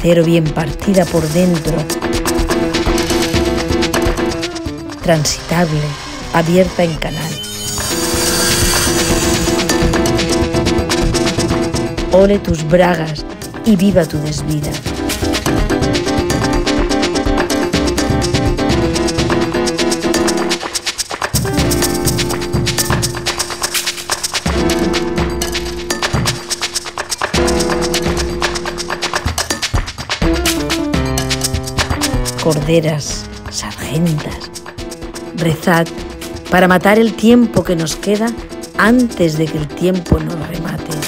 acero bien partida por dentro, transitable, abierta en canal. Ole tus bragas y viva tu desvida. Corderas, sargentas, rezad para matar el tiempo que nos queda antes de que el tiempo nos remate.